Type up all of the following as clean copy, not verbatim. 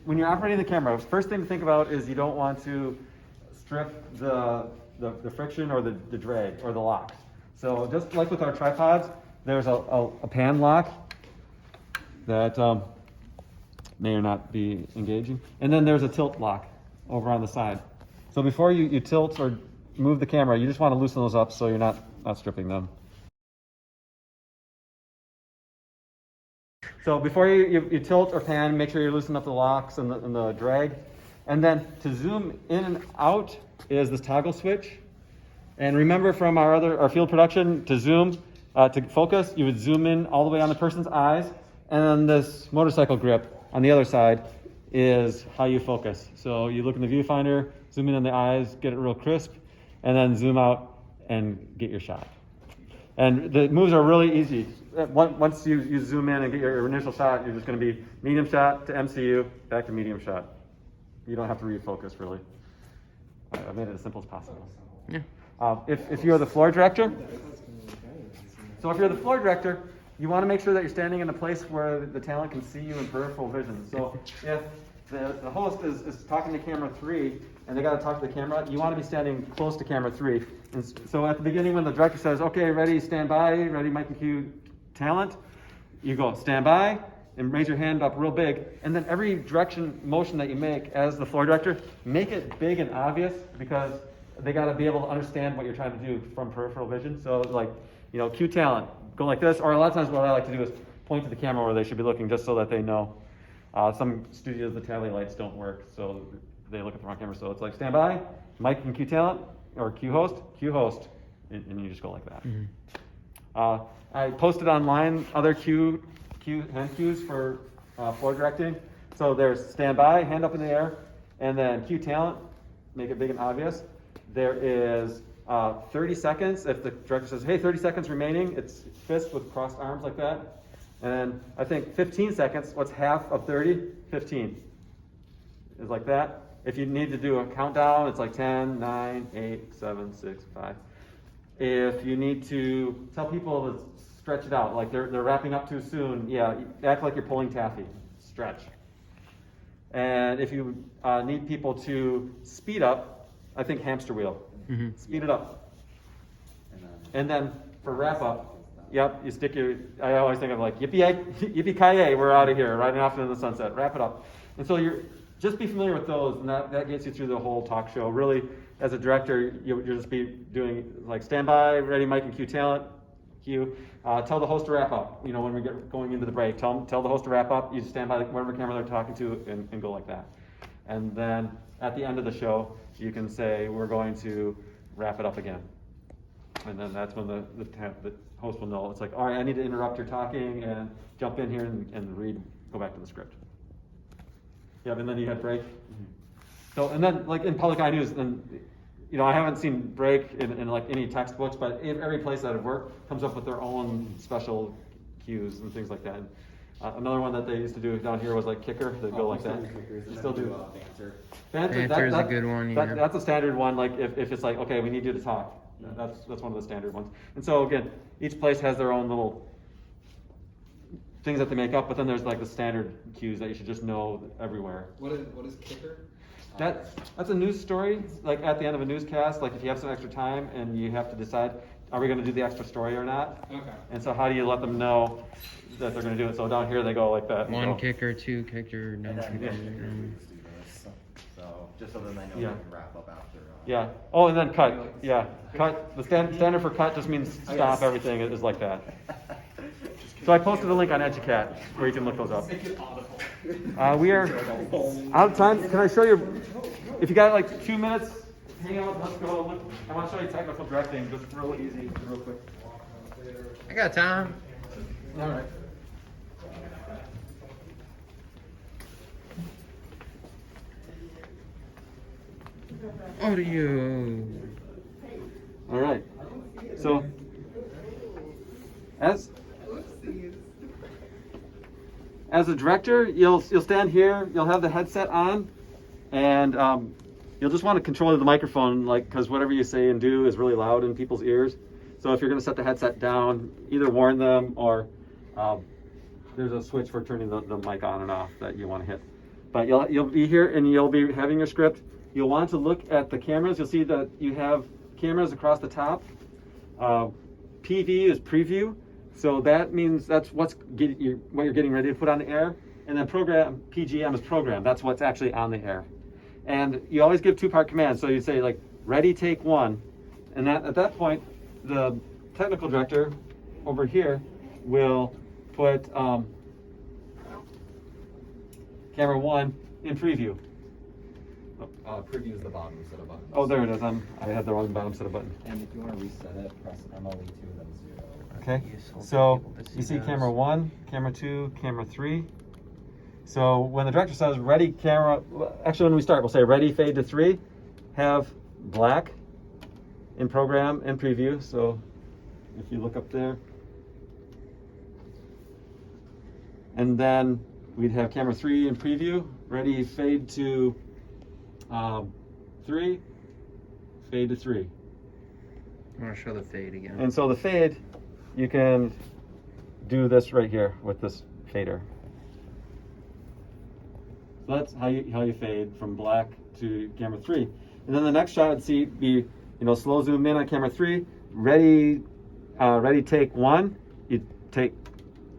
when you're operating the camera, first thing to think about is you don't want to strip the friction or the drag or the locks. So just like with our tripods, there's a pan lock that may or not be engaging. And then there's a tilt lock over on the side. So before you tilt or move the camera, you just want to loosen those up so you're not stripping them. So before you tilt or pan, make sure you loosen up the locks and the drag. And then to zoom in and out is this toggle switch. And remember from our field production, to zoom, to focus, you would zoom in all the way on the person's eyes. And then this motorcycle grip on the other side is how you focus. So you look in the viewfinder, zoom in on the eyes, get it real crisp, and then zoom out and get your shot. And the moves are really easy. Once you zoom in and get your initial shot, you're just going to be medium shot to MCU, back to medium shot. You don't have to refocus, really. I made it as simple as possible. Yeah. If you're the floor director, you want to make sure that you're standing in a place where the talent can see you in peripheral vision. So if the host is talking to camera 3 and they got to talk to the camera, you want to be standing close to camera 3. And so at the beginning when the director says, okay, ready, stand by, ready, mic and cue, talent, you go stand by and raise your hand up real big. And then every direction motion that you make as the floor director, make it big and obvious because they got to be able to understand what you're trying to do from peripheral vision. So like, cue talent, go like this. Or a lot of times what I like to do is point to the camera where they should be looking just so that they know. Some studios, the tally lights don't work, so they look at the wrong camera. So it's like stand by, mic and cue talent, or cue host, and you just go like that. Mm-hmm. I posted online other hand cues for floor directing. So there's stand by, hand up in the air, and then cue talent, make it big and obvious. There is 30 seconds. If the director says, hey, 30 seconds remaining, it's fist with crossed arms like that. And then I think 15 seconds, what's half of 30? 15 is like that. If you need to do a countdown, it's like 10, 9, 8, 7, 6, 5. If you need to tell people to stretch it out, like they're wrapping up too soon, yeah, act like you're pulling taffy, stretch. And if you need people to speed up, I think hamster wheel, speed it up. And then for wrap up, yep, you stick I always think of like, yippee-ki-yay, we're out of here, riding off into the sunset, wrap it up. And so just be familiar with those, and that gets you through the whole talk show. Really, as a director, you'll just be doing like stand by, ready, mic and cue talent, cue. Tell the host to wrap up. When we get going into the break, tell the host to wrap up. You just stand by whatever camera they're talking to and go like that. And then at the end of the show, you can say, we're going to wrap it up again. And then that's when the host will know. It's like, all right, I need to interrupt your talking and jump in here and go back to the script. Yeah, and then you had break. So, and then like in public eye news, and I haven't seen break in like any textbooks, but every place that I've worked comes up with their own special cues and things like that. Another one that they used to do down here was like kicker. They'd go like that. You still do banter. Banter's a good one. Yeah. That's a standard one. Like if it's like, okay, we need you to talk. That's one of the standard ones. And so again, each place has their own little things that they make up, but then there's like the standard cues that you should just know everywhere. What is kicker? That's a news story. Like at the end of a newscast, like if you have some extra time and you have to decide, are we going to do the extra story or not? Okay. And so how do you let them know that they're going to do it? So down here they go like that. One kicker, two kicker, no kicker. So just so then they know we can wrap up after. Yeah. Oh, and then cut. Yeah. Cut. The standard for cut just means stop everything. It is like that. So I posted a link on Educat where you can look those up. We are out of time. Can I show you? If you got like 2 minutes, hang out. Let's go. Look. I want to show you technical directing, just real easy, real quick. I got time. All right. Audio. All right. So as a director, you'll stand here. You'll have the headset on, and you'll just want to control the microphone, because whatever you say and do is really loud in people's ears. So if you're going to set the headset down, either warn them or there's a switch for turning the mic on and off that you want to hit. But you'll be here and you'll be having your script. You'll want to look at the cameras. You'll see that you have cameras across the top. PV is preview, so that means that's what you're getting ready to put on the air. And then program PGM is program. That's what's actually on the air. And you always give two-part commands. So you say like ready, take one, and at that point, the technical director over here will put camera one in preview. Preview is the bottom set of buttons. Oh, there it is. I had the wrong bottom set of buttons. And if you want to reset it, press MLE2 then 0. Okay. Useful for So people to you see those. camera one, camera two, camera three. So when the director says ready camera, actually when we start, we'll say ready fade to 3, have black in program and preview. So if you look up there, and then we'd have camera 3 in preview, ready fade to 3, fade to 3. I want to show the fade again. And so the fade, you can do this right here with this fader. So that's how you fade from black to camera 3. And then the next shot would be slow zoom in on camera 3, ready take 1. You take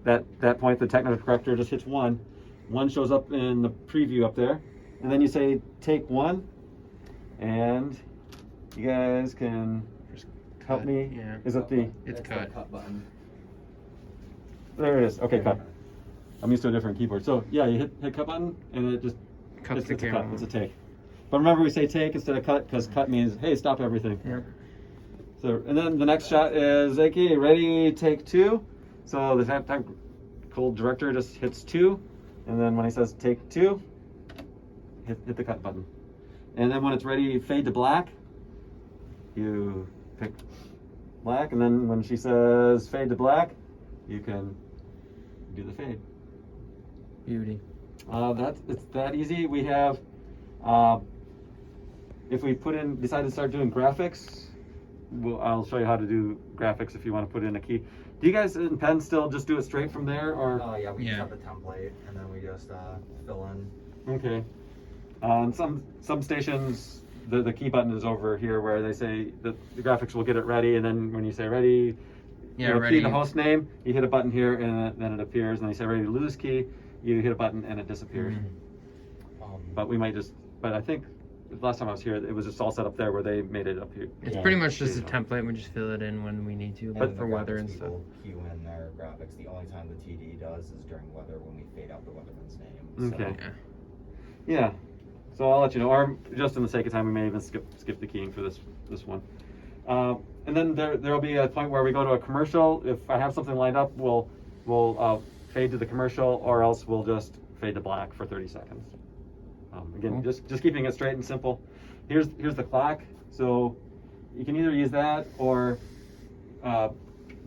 that point, the technical director just hits 1. 1 shows up in the preview up there. And then you say take 1, and you guys can just help me. Yeah. Is it the? It's That's cut. the cut button. There it is. Okay, cut. I'm used to a different keyboard. So yeah, you hit cut button, and it just Cuts the it's a camera. cut. It's a take. But remember, we say take instead of cut because cut means hey, stop everything. Yep. So and then the next shot is okay, ready, take 2. So the technical director just hits 2, and then when he says take 2, hit the cut button. And then when it's ready, fade to black, you pick black, and then when she says fade to black, you can do the fade. Beauty. It's that easy. We have, if we decide to start doing graphics, I'll show you how to do graphics if you want to put in a key. Do you guys in pen still just do it straight from there, or? Yeah, we Yeah. just have the template, and then we just fill in. Okay. On some stations, the key button is over here where they say the graphics will get it ready, and then when you say ready, Yeah, key ready. the host name, you hit a button here, and then it appears. And then you say ready to lose key, you hit a button and it disappears. But we might but I think the last time I was here, it was just all set up there where they made it up here. It's Yeah. pretty much just a template. We just fill it in when we need to, but And for the weather graphics and stuff. people queue in their graphics. The only time the TD does is during weather when we fade out the weatherman's name. Okay. Yeah. Yeah. So I'll let you know, or just in the sake of time, we may even skip the keying for this one. And then there'll be a point where we go to a commercial. If I have something lined up, we'll fade to the commercial, or else we'll just fade to black for 30 seconds. Again, Cool. just keeping it straight and simple. Here's the clock. So you can either use that, or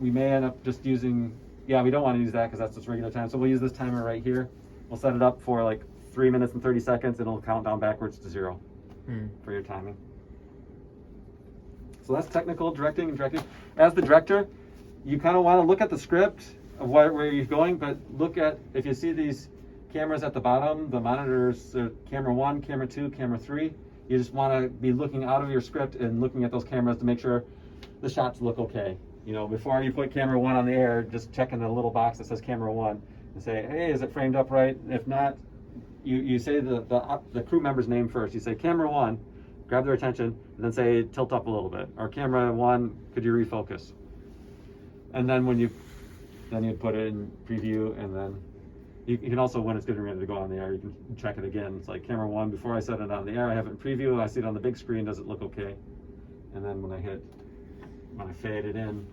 we may end up just using. Yeah, we don't want to use that because that's just regular time. So we'll use this timer right here. We'll set it up for like 3 minutes and 30 seconds. It'll count down backwards to 0 for your timing. So that's technical directing and directing. As the director, you kind of want to look at the script of where you're going, but look at, if you see these cameras at the bottom, the monitors, camera 1, camera 2, camera 3, you just want to be looking out of your script and looking at those cameras to make sure the shots look okay. Before you put camera 1 on the air, just check in the little box that says camera 1 and say, hey, is it framed up right? If not, you say the crew member's name first. You say camera 1, grab their attention, and then say tilt up a little bit, or camera 1, could you refocus? And then you put it in preview, and then you can also, when it's getting ready to go on the air, you can check it again. It's like camera 1, before I set it on the air, I have it in preview, I see it on the big screen, does it look okay? And then when I fade it in,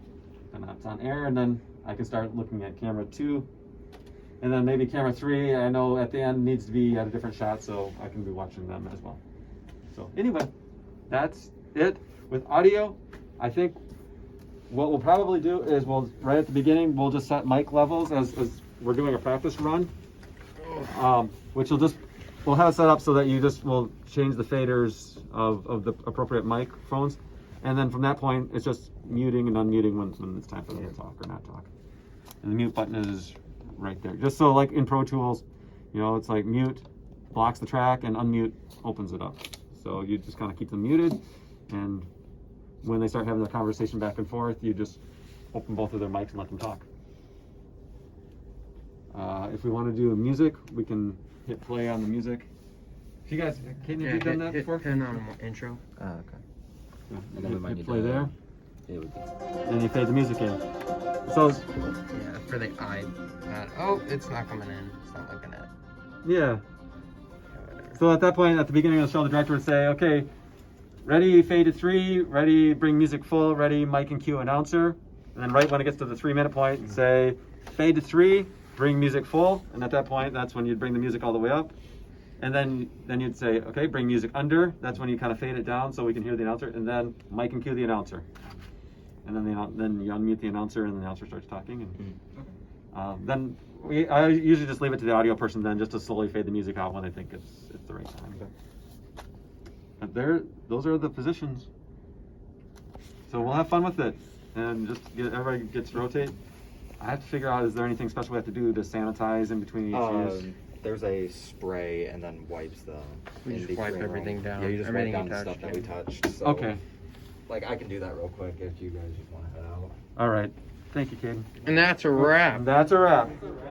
then it's on air, and then I can start looking at camera 2. And then maybe camera 3, I know at the end needs to be at a different shot, so I can be watching them as well. So anyway, that's it. With audio, I think what we'll probably do is right at the beginning, we'll just set mic levels as we're doing a practice run, which we'll have it set up so that you just will change the faders of the appropriate microphones. And then from that point, it's just muting and unmuting when it's time for them to talk or not talk. And the mute button is right there. Just so like in Pro Tools, it's like mute, blocks the track, and unmute opens it up. So you just kind of keep them muted, and when they start having their conversation back and forth, you just open both of their mics and let them talk. If we want to do music, we can hit play on the music. If you guys, Kaden, have you done that before? Pin on intro. Okay. Yeah, And then we might hit need play to- there, It would be. and you fade the music in. So, Yeah, for the iPad. Oh, it's not coming in. It's not looking at. yeah. Yeah, whatever. So at that point, at the beginning of the show, the director would say, okay, ready, fade to 3, ready, bring music full, ready, mic and cue announcer. And then right when it gets to the 3-minute point, say, fade to 3, bring music full. And at that point, that's when you'd bring the music all the way up. And then you'd say, okay, bring music under. That's when you kind of fade it down so we can hear the announcer. And then mic and cue the announcer. And then you unmute the announcer, and the announcer starts talking. And then I usually just leave it to the audio person then just to slowly fade the music out when they think it's the right time. But those are the positions. So we'll have fun with it, and just everybody gets to rotate. I have to figure out, is there anything special we have to do to sanitize in between each use? There's a spray and then wipes the. We in just between wipe room. everything down, Yeah, you just everything wipe you down the touched, stuff that we yeah. touched. So, Okay. Like I can do that real quick if you guys just want to head out. All right. Thank you, Caden. And that's a wrap. And that's a wrap.